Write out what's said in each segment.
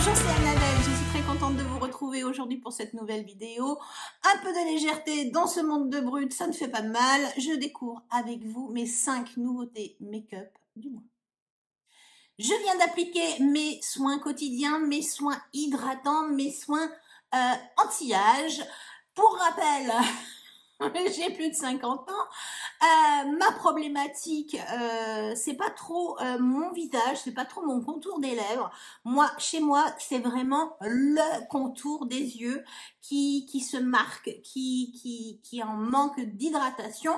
Bonjour, c'est Annabelle, je suis très contente de vous retrouver aujourd'hui pour cette nouvelle vidéo. Un peu de légèreté dans ce monde de brut, ça ne fait pas de mal. Je découvre avec vous mes 5 nouveautés make-up du mois. Je viens d'appliquer mes soins quotidiens, mes soins hydratants, mes soins anti-âge. Pour rappel, j'ai plus de 50 ans. Ma problématique, c'est pas trop mon visage, c'est pas trop mon contour des lèvres. Chez moi, c'est vraiment le contour des yeux qui se marque, qui en manque d'hydratation.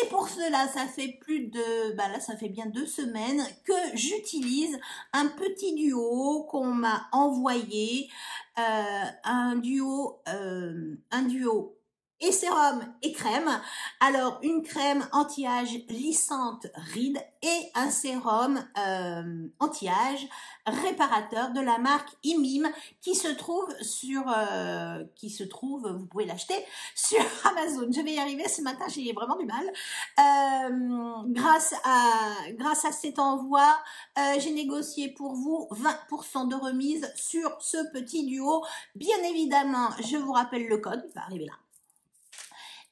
Et pour cela, ça fait ça fait bien 2 semaines que j'utilise un petit duo qu'on m'a envoyé, un duo et sérum et crème. Alors, une crème anti-âge lissante ride et un sérum anti-âge réparateur de la marque Imim qui se trouve vous pouvez l'acheter sur Amazon. Je vais y arriver ce matin, j'ai vraiment du mal. Grâce à cet envoi, j'ai négocié pour vous 20% de remise sur ce petit duo. Bien évidemment, je vous rappelle le code, il va arriver là.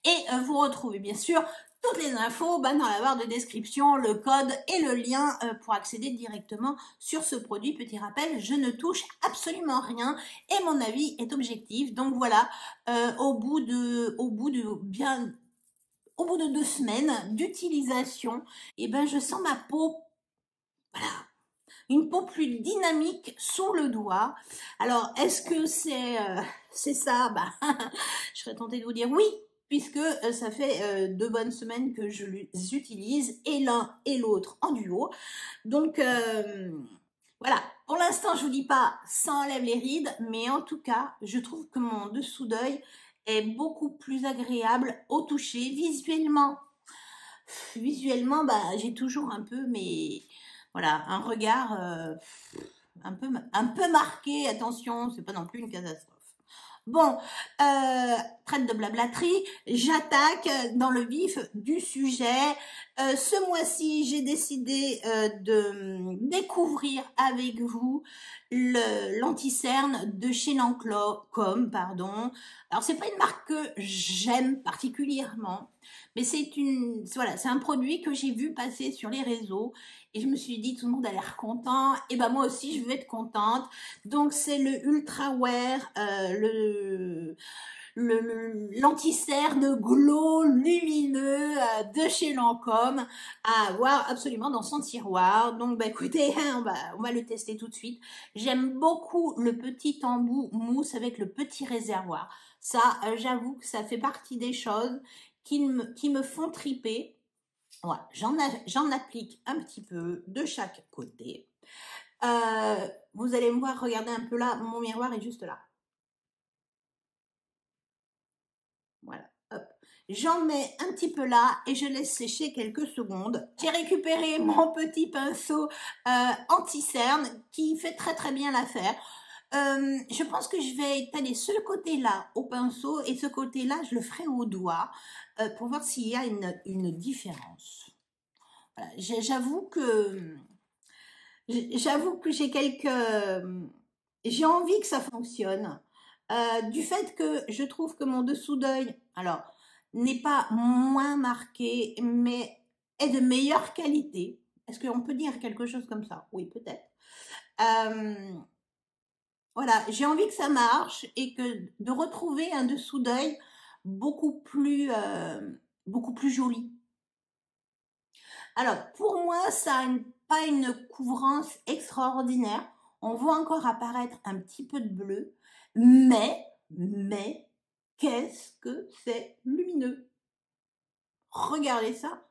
Et vous retrouvez bien sûr toutes les infos dans la barre de description, le code et le lien pour accéder directement sur ce produit. Petit rappel, je ne touche absolument rien et mon avis est objectif. Donc voilà, au bout de 2 semaines d'utilisation, je sens ma peau, voilà, une peau plus dynamique sous le doigt. Alors, est-ce que c'est ça? Je serais tentée de vous dire oui, puisque ça fait 2 bonnes semaines que je les utilise, et l'un et l'autre en duo. Donc, voilà. Pour l'instant, je vous dis pas, ça enlève les rides, mais en tout cas, je trouve que mon dessous d'œil est beaucoup plus agréable au toucher. Visuellement, j'ai toujours un peu, voilà, un regard un peu marqué. Attention, c'est pas non plus une catastrophe. Bon, traite de blablaterie, j'attaque dans le vif du sujet. Ce mois-ci, j'ai décidé de découvrir avec vous l'anti-cerne de chez Lancôme, pardon. Alors, c'est pas une marque que j'aime particulièrement, mais c'est un produit que j'ai vu passer sur les réseaux et je me suis dit, tout le monde a l'air content, et moi aussi je veux être contente. Donc c'est le Ultra Wear, l'anti-cerne glow lumineux de chez Lancôme, à avoir absolument dans son tiroir. Donc écoutez, on va le tester tout de suite. J'aime beaucoup le petit embout mousse avec le petit réservoir. Ça, j'avoue que ça fait partie des choses qui me font triper. Voilà, j'en applique un petit peu de chaque côté. Vous allez me voir, regardez un peu là, mon miroir est juste là. Voilà, hop. J'en mets un petit peu là et je laisse sécher quelques secondes. J'ai récupéré mon petit pinceau anti-cerne qui fait très très bien l'affaire. Je pense que je vais étaler ce côté-là au pinceau et ce côté-là, je le ferai au doigt pour voir s'il y a une différence. Voilà. J'avoue que j'ai envie que ça fonctionne. Du fait que je trouve que mon dessous d'œil, alors, n'est pas moins marqué, mais est de meilleure qualité. Est-ce qu'on peut dire quelque chose comme ça? Oui, peut-être. Voilà, j'ai envie que ça marche et que de retrouver un dessous d'œil beaucoup plus joli. Alors, pour moi, ça n'a pas une couvrance extraordinaire. On voit encore apparaître un petit peu de bleu, mais qu'est-ce que c'est lumineux! Regardez ça.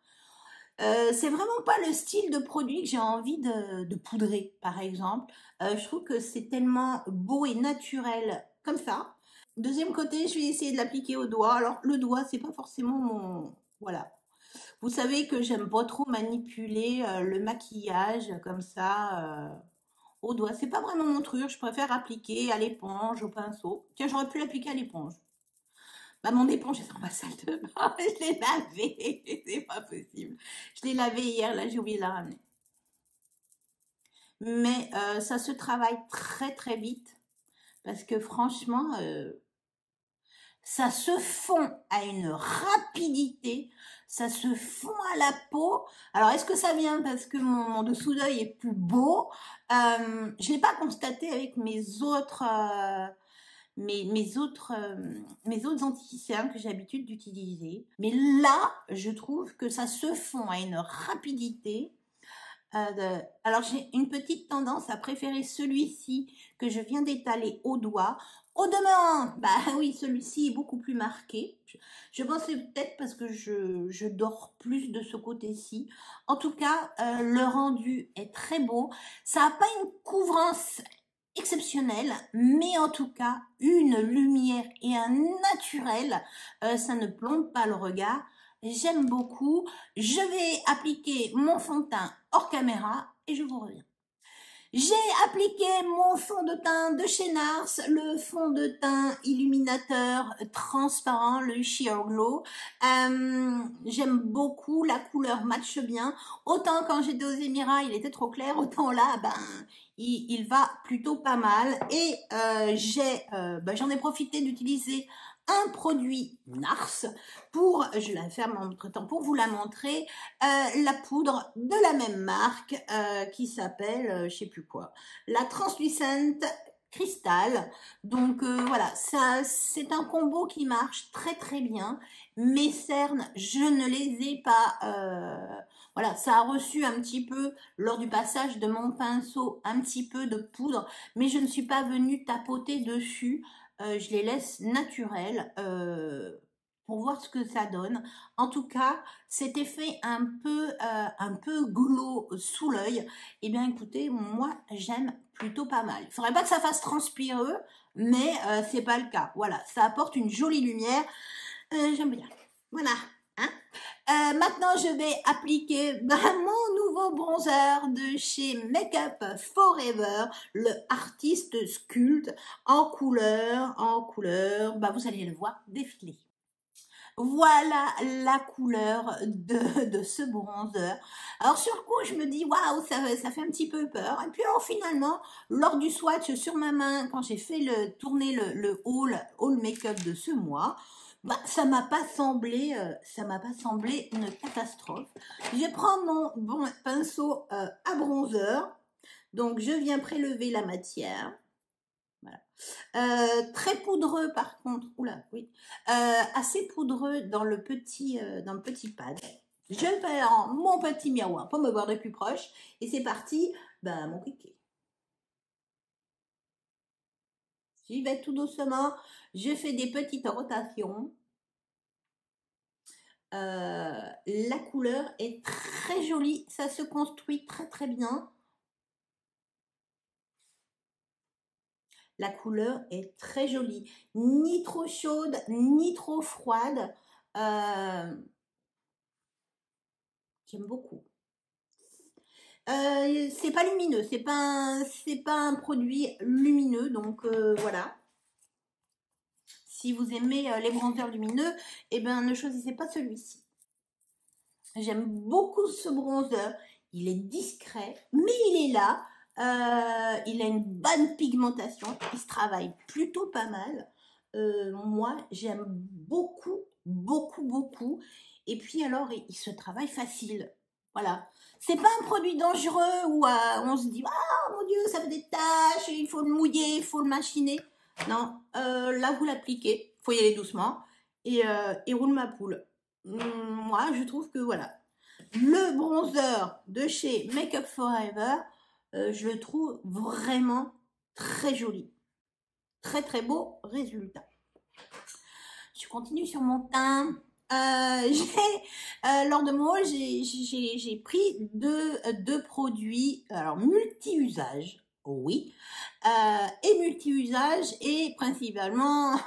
C'est vraiment pas le style de produit que j'ai envie de poudrer, par exemple. Je trouve que c'est tellement beau et naturel comme ça. Deuxième côté, je vais essayer de l'appliquer au doigt. Alors, le doigt, c'est pas forcément mon... Voilà. Vous savez que j'aime pas trop manipuler le maquillage comme ça au doigt. C'est pas vraiment mon truc. Je préfère appliquer à l'éponge, au pinceau. Tiens, j'aurais pu l'appliquer à l'éponge. Mon éponge est dans ma salle de bain. Je l'ai lavée. C'est pas possible. Je l'ai lavée hier. Là, j'ai oublié de la ramener. mais ça se travaille très très vite parce que franchement, ça se fond à une rapidité, ça se fond à la peau. Alors, est-ce que ça vient parce que mon dessous d'œil est plus beau? Je l'ai pas constaté avec mes autres mes autres anti-cernes que j'ai l'habitude d'utiliser. Mais là, je trouve que ça se fond à une rapidité. Alors, j'ai une petite tendance à préférer celui-ci que je viens d'étaler au doigt. Au demeurant, bah oui, celui-ci est beaucoup plus marqué. Je pense que c'est peut-être parce que je dors plus de ce côté-ci. En tout cas, le rendu est très beau. Ça n'a pas une couvrance exceptionnelle, mais en tout cas, une lumière et un naturel. Ça ne plombe pas le regard. J'aime beaucoup. Je vais appliquer mon fond de teint hors caméra et je vous reviens. J'ai appliqué mon fond de teint de chez Nars, le fond de teint illuminateur transparent, le Sheer Glow. J'aime beaucoup, la couleur matche bien. Autant quand j'étais aux Émirats, il était trop clair, autant là, ben, il va plutôt pas mal. Et j'en ai profité d'utiliser un produit Nars pour, je la ferme en entre-temps pour vous la montrer, la poudre de la même marque qui s'appelle, je sais plus quoi, la Translucent Crystal. Donc voilà, ça c'est un combo qui marche très très bien. Mes cernes, je ne les ai pas, voilà, ça a reçu un petit peu lors du passage de mon pinceau un petit peu de poudre, mais je ne suis pas venue tapoter dessus. Je les laisse naturelles pour voir ce que ça donne. En tout cas, cet effet un peu glow sous l'œil, eh bien écoutez, moi j'aime plutôt pas mal. Il faudrait pas que ça fasse transpireux, mais c'est pas le cas. Voilà, ça apporte une jolie lumière. J'aime bien. Voilà. Hein, maintenant, je vais appliquer mon nouveau bronzer de chez Makeup Forever, le Artist Sculpt, en couleur, bah vous allez le voir défiler. Voilà la couleur de ce bronzer. Alors sur le coup, je me dis, waouh, ça fait un petit peu peur. Et puis alors finalement, lors du swatch sur ma main, quand j'ai fait tourner le haul make-up de ce mois, bah, ça m'a pas semblé une catastrophe. Je prends mon pinceau à bronzer, donc je viens prélever la matière. Voilà. Très poudreux par contre, oula, oui, assez poudreux dans le petit pad. Je fais mon petit miroir pour me voir de plus proche et c'est parti, bah, mon cliquet. J'y vais tout doucement, je fais des petites rotations. La couleur est très jolie, ça se construit très très bien. La couleur est très jolie, ni trop chaude, ni trop froide. J'aime beaucoup. C'est pas lumineux, c'est pas un produit lumineux, donc voilà. Si vous aimez les bronzers lumineux, eh ben ne choisissez pas celui-ci. J'aime beaucoup ce bronzer, il est discret, mais il est là. Il a une bonne pigmentation, il se travaille plutôt pas mal. Moi, j'aime beaucoup, beaucoup, beaucoup. Et puis alors, il se travaille facile. Voilà. C'est pas un produit dangereux où on se dit, ah mon Dieu, ça fait des taches, il faut le mouiller, il faut le machiner. Non, là, vous l'appliquez, faut y aller doucement. Et roule ma poule. Moi, je trouve que voilà. Le bronzer de chez Makeup Forever, je le trouve vraiment très joli. Très très beau résultat. Je continue sur mon teint. Lors de mon haul, j'ai pris deux produits, alors multi-usage, oui, et multi-usage et principalement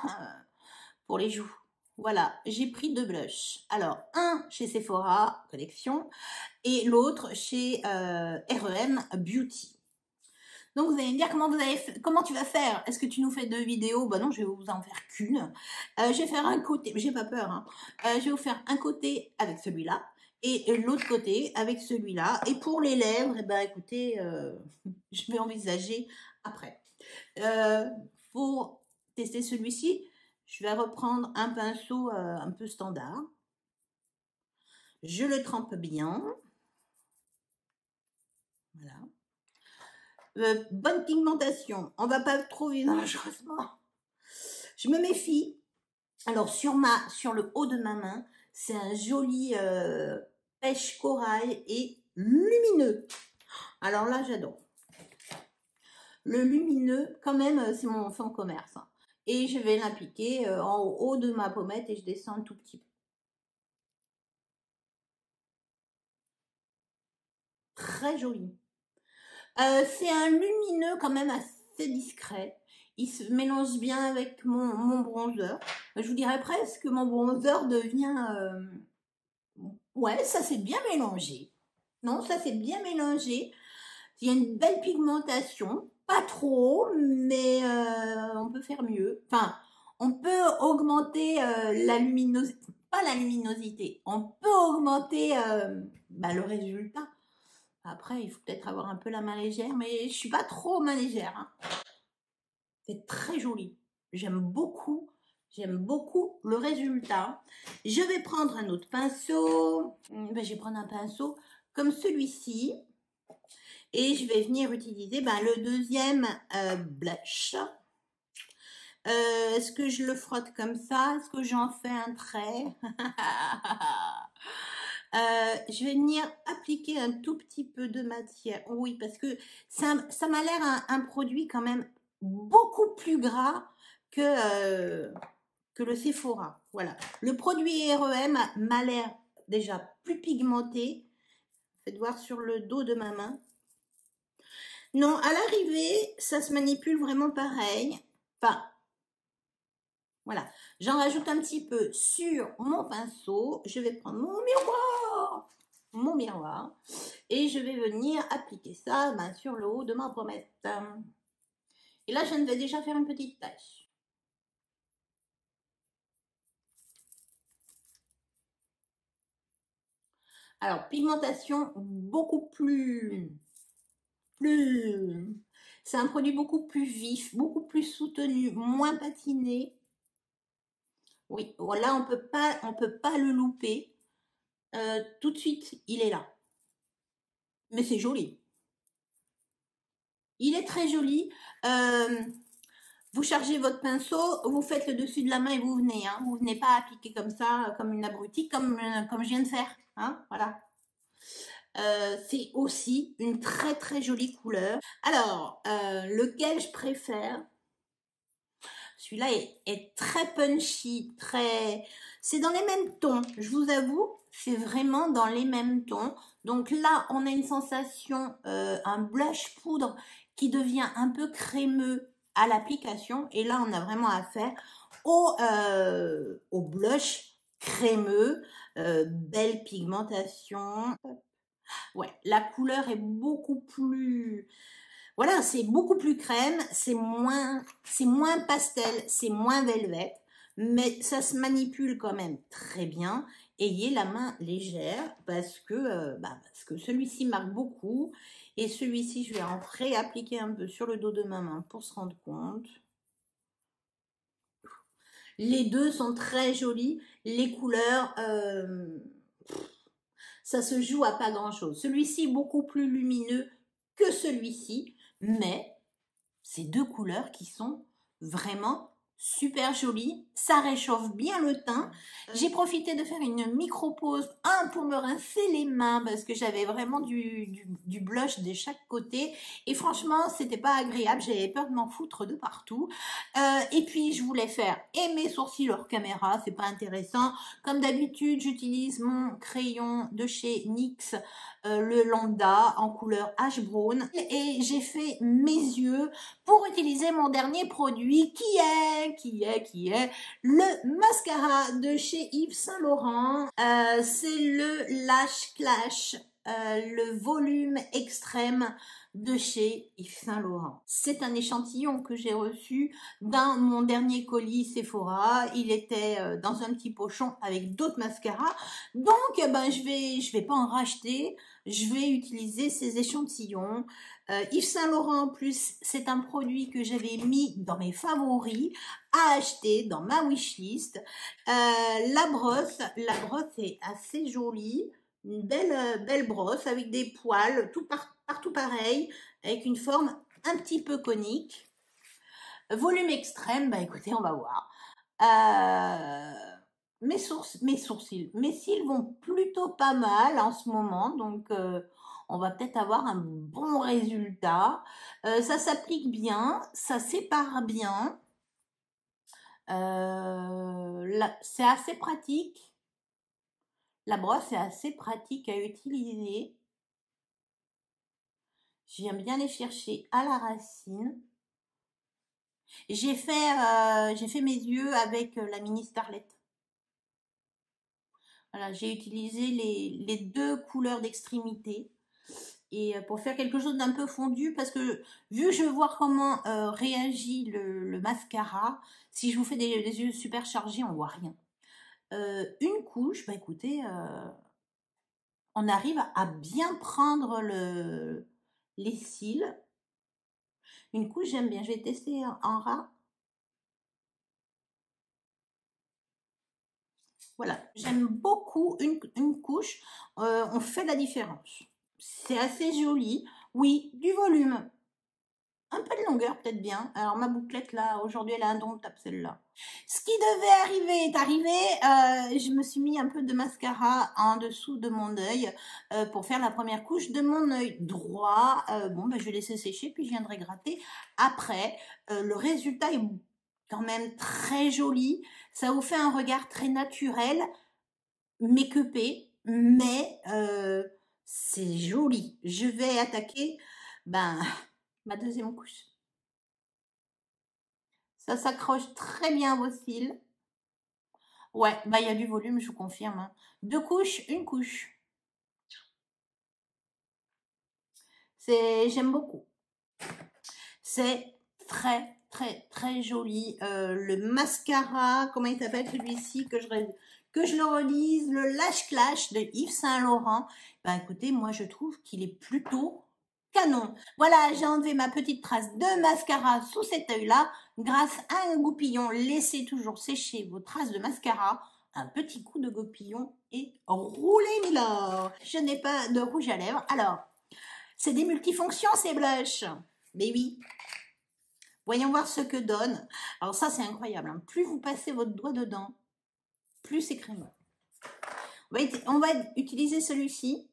pour les joues. Voilà, j'ai pris deux blushs. Alors, un chez Sephora Collection et l'autre chez R.E.M. Beauty. Donc, vous allez me dire comment tu vas faire. Est-ce que tu nous fais deux vidéos? Bah non, je vais vous en faire qu'une. Je vais faire un côté, j'ai pas peur, hein. Je vais vous faire un côté avec celui-là et l'autre côté avec celui-là. Et pour les lèvres, eh ben, écoutez, je vais envisager après. Pour tester celui-ci, je vais reprendre un pinceau un peu standard. Je le trempe bien. Voilà. Bonne pigmentation. On va pas trop vivre dangereusement. Je me méfie. Alors sur le haut de ma main, c'est un joli pêche corail et lumineux. Alors là, j'adore. Le lumineux, quand même, c'est mon fond de commerce. Hein. Et je vais l'appliquer en haut de ma pommette et je descends un tout petit peu. Très joli. C'est un lumineux quand même assez discret. Il se mélange bien avec mon bronzer. Je vous dirais presque que mon bronzer devient... Ouais, ça c'est bien mélangé. Non, ça c'est bien mélangé. Il y a une belle pigmentation. Pas trop, mais on peut faire mieux. Enfin, on peut augmenter la luminosité. Pas la luminosité. On peut augmenter le résultat. Après, il faut peut-être avoir un peu la main légère, mais je suis pas trop main légère. Hein. C'est très joli. J'aime beaucoup le résultat. Je vais prendre un autre pinceau. Je vais prendre un pinceau comme celui-ci. Et je vais venir utiliser le deuxième blush. Est-ce que je le frotte comme ça? Est-ce que j'en fais un trait? Je vais venir appliquer un tout petit peu de matière. Oui, parce que ça m'a l'air un produit quand même beaucoup plus gras que le Sephora. Voilà. Le produit REM m'a l'air déjà plus pigmenté. Faites voir sur le dos de ma main. Non, à l'arrivée, ça se manipule vraiment pareil. Enfin, voilà. J'en rajoute un petit peu sur mon pinceau. Je vais prendre mon miroir, et je vais venir appliquer ça sur le haut de ma pommette. Et là, je vais déjà faire une petite tache. Alors, pigmentation beaucoup plus... C'est un produit beaucoup plus vif, beaucoup plus soutenu, moins patiné. Oui, là, on peut pas le louper. Tout de suite, il est là. Mais c'est joli. Il est très joli. Vous chargez votre pinceau, vous faites le dessus de la main et vous venez. Hein. Vous venez pas appliquer comme ça, comme une abrutie, comme je viens de faire. Hein, voilà. C'est aussi une très très jolie couleur. Alors, lequel je préfère? Celui-là est très punchy, c'est dans les mêmes tons, je vous avoue, c'est vraiment dans les mêmes tons. Donc là, on a une sensation, un blush poudre qui devient un peu crémeux à l'application. Et là, on a vraiment affaire au blush crémeux, belle pigmentation. Ouais, la couleur est beaucoup plus... Voilà, c'est beaucoup plus crème, c'est moins pastel, c'est moins velvet, mais ça se manipule quand même très bien. Ayez la main légère parce que celui-ci marque beaucoup. Et celui-ci, je vais en réappliquer un peu sur le dos de ma main pour se rendre compte. Les deux sont très jolis. Les couleurs, ça se joue à pas grand-chose. Celui-ci beaucoup plus lumineux que celui-ci. Mais ces deux couleurs qui sont vraiment super jolies. Ça réchauffe bien le teint. J'ai profité de faire une micro-pause. Pour me rincer les mains parce que j'avais vraiment du blush de chaque côté. Et franchement, c'était pas agréable. J'avais peur de m'en foutre de partout. Et puis, je voulais faire mes sourcils hors caméra. C'est pas intéressant. Comme d'habitude, j'utilise mon crayon de chez NYX. Le Lambda en couleur ash brown et j'ai fait mes yeux pour utiliser mon dernier produit qui est le mascara de chez Yves Saint Laurent. C'est le Lash Clash le volume extrême de chez Yves Saint Laurent. C'est un échantillon que j'ai reçu dans mon dernier colis Sephora. Il était dans un petit pochon avec d'autres mascaras. Donc, ben, je vais pas en racheter. Je vais utiliser ces échantillons. Yves Saint Laurent, en plus, c'est un produit que j'avais mis dans mes favoris à acheter dans ma wishlist. La brosse est assez jolie. Une belle brosse avec des poils partout pareil, avec une forme un petit peu conique. Volume extrême, bah écoutez, on va voir. Mes cils vont plutôt pas mal en ce moment, donc on va peut-être avoir un bon résultat. Ça s'applique bien, ça sépare bien. C'est assez pratique. La brosse est assez pratique à utiliser. J'aime bien les chercher à la racine. J'ai fait mes yeux avec la mini Starlet. Voilà, j'ai utilisé les deux couleurs d'extrémité. Et pour faire quelque chose d'un peu fondu, parce que vu que je veux voir comment réagit le mascara, si je vous fais des yeux super chargés, on voit rien. Une couche, bah écoutez, on arrive à bien prendre les cils. Une couche, j'aime bien. Je vais tester en ras. Voilà, j'aime beaucoup une couche. On fait la différence. C'est assez joli. Oui, du volume. Un peu de longueur, peut-être bien. Alors, ma bouclette, là, aujourd'hui, elle a indomptable, celle-là. Ce qui devait arriver est arrivé. Je me suis mis un peu de mascara en dessous de mon œil pour faire la première couche de mon œil droit. Bon, ben, je vais laisser sécher, puis je viendrai gratter après. Le résultat est quand même très joli. Ça vous fait un regard très naturel, make-upé, mais c'est joli. Je vais attaquer ma deuxième couche. Ça s'accroche très bien à vos cils. Ouais, bah il y a du volume, je vous confirme. Hein. Deux couches, une couche. J'aime beaucoup. C'est très joli. Le mascara, comment il s'appelle celui-ci que je le relise, le Lash Clash de Yves Saint Laurent. Ben écoutez, moi je trouve qu'il est plutôt canon. Voilà, j'ai enlevé ma petite trace de mascara sous cet œil-là grâce à un goupillon. Laissez toujours sécher vos traces de mascara. Un petit coup de goupillon et roulez Milord. Je n'ai pas de rouge à lèvres. Alors, c'est des multifonctions ces blushs. Mais oui. Voyons voir ce que donne. Alors ça, c'est incroyable. Hein. Plus vous passez votre doigt dedans, plus c'est crémeux. On va utiliser celui-ci.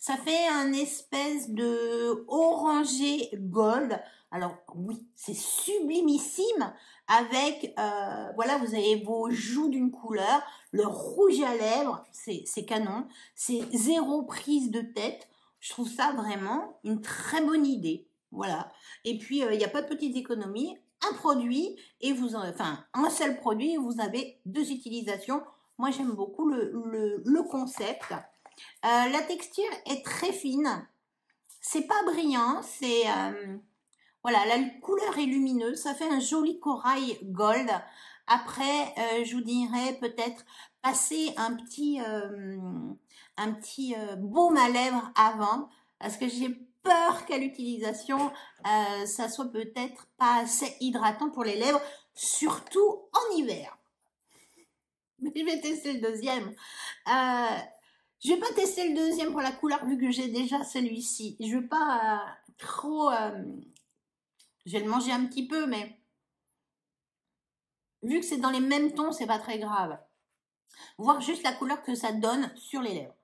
Ça fait un espèce de orangé gold. Alors oui, c'est sublimissime avec, voilà, vous avez vos joues d'une couleur, le rouge à lèvres, c'est canon, c'est zéro prise de tête. Je trouve ça vraiment une très bonne idée. Voilà. Et puis, il n'y a pas de petites économies. Un produit et un seul produit, vous avez deux utilisations. Moi, j'aime beaucoup le concept. La texture est très fine. C'est pas brillant, voilà, la couleur est lumineuse, ça fait un joli corail gold. Après, je vous dirais peut-être passer un petit baume à lèvres avant, parce que j'ai peur qu'à l'utilisation, ça soit peut-être pas assez hydratant pour les lèvres, surtout en hiver. Mais je vais tester le deuxième. Je vais pas tester le deuxième pour la couleur vu que j'ai déjà celui-ci. Je veux pas trop... je vais le manger un petit peu, mais vu que c'est dans les mêmes tons, c'est pas très grave. Voir juste la couleur que ça donne sur les lèvres.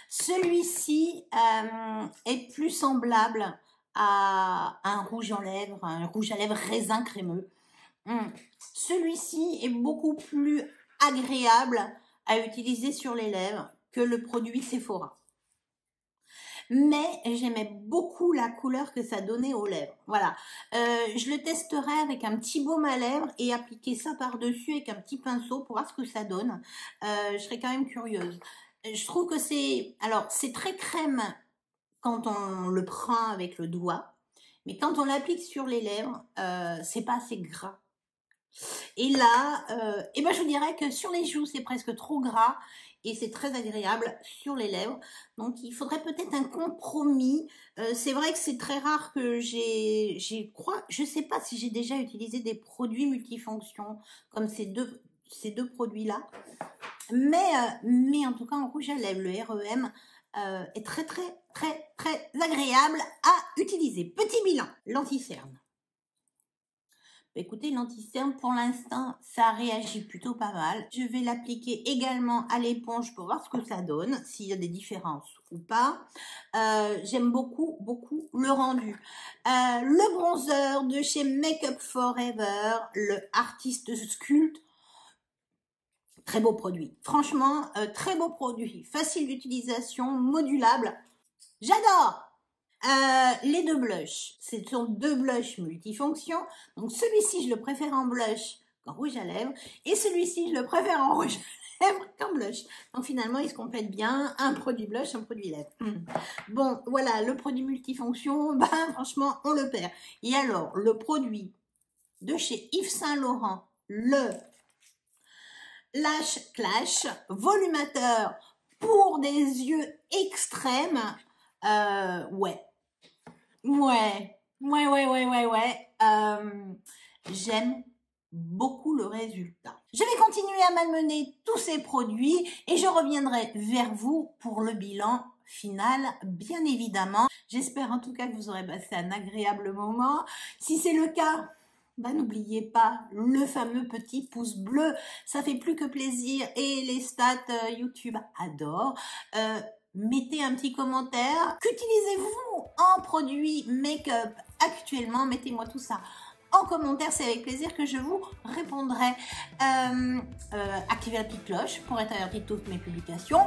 Celui-ci est plus semblable à un rouge en lèvres, un rouge à lèvres raisin crémeux. Celui-ci est beaucoup plus agréable à utiliser sur les lèvres que le produit Sephora. mais j'aimais beaucoup la couleur que ça donnait aux lèvres. Voilà, je le testerai avec un petit baume à lèvres et appliquer ça par-dessus avec un petit pinceau pour voir ce que ça donne. Je serais quand même curieuse. Je trouve que c'est très crème quand on le prend avec le doigt, mais quand on l'applique sur les lèvres, c'est pas assez gras. Et là, je vous dirais que sur les joues, c'est presque trop gras et c'est très agréable sur les lèvres. Donc, il faudrait peut-être un compromis. C'est vrai que c'est très rare que je sais pas si j'ai déjà utilisé des produits multifonctions comme ces deux produits-là. Mais en tout cas, en rouge à lèvres, le REM est très agréable à utiliser. Petit bilan, l'anti-cerne. Écoutez, l'anti-cerne, pour l'instant, ça réagit plutôt pas mal. Je vais l'appliquer également à l'éponge pour voir ce que ça donne, s'il y a des différences ou pas. J'aime beaucoup le rendu. Le bronzer de chez Make Up Forever, le Artist Sculpt. Très beau produit. Franchement, très beau produit. Facile d'utilisation, modulable. J'adore! Les deux blushs, ce sont deux blushs multifonctions. Donc celui-ci, je le préfère en blush qu'en rouge à lèvres. Et celui-ci, je le préfère en rouge à lèvres qu'en blush. Donc finalement, ils se complètent bien. Un produit blush, un produit lèvres. Bon, voilà, le produit multifonction, franchement, on le perd. Et alors, le produit de chez Yves Saint Laurent, le Lash Clash volumateur pour des yeux extrêmes. J'aime beaucoup le résultat. Je vais continuer à malmener tous ces produits et je reviendrai vers vous pour le bilan final, bien évidemment. J'espère en tout cas que vous aurez passé un agréable moment. Si c'est le cas, n'oubliez pas le fameux petit pouce bleu, ça fait plus que plaisir et les stats YouTube adorent. Mettez un petit commentaire. Qu'utilisez-vous en produit make-up actuellement? Mettez-moi tout ça en commentaire, c'est avec plaisir que je vous répondrai. Activez la petite cloche pour être averti de toutes mes publications.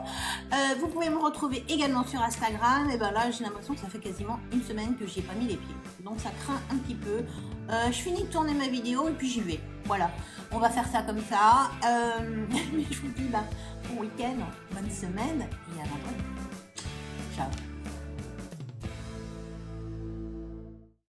Vous pouvez me retrouver également sur Instagram. Et là, j'ai l'impression que ça fait quasiment une semaine que j'y ai pas mis les pieds. Donc ça craint un petit peu. Je finis de tourner ma vidéo et puis j'y vais. Voilà, on va faire ça comme ça. Mais je vous dis bon week-end, bonne semaine et à vendredi. Ciao.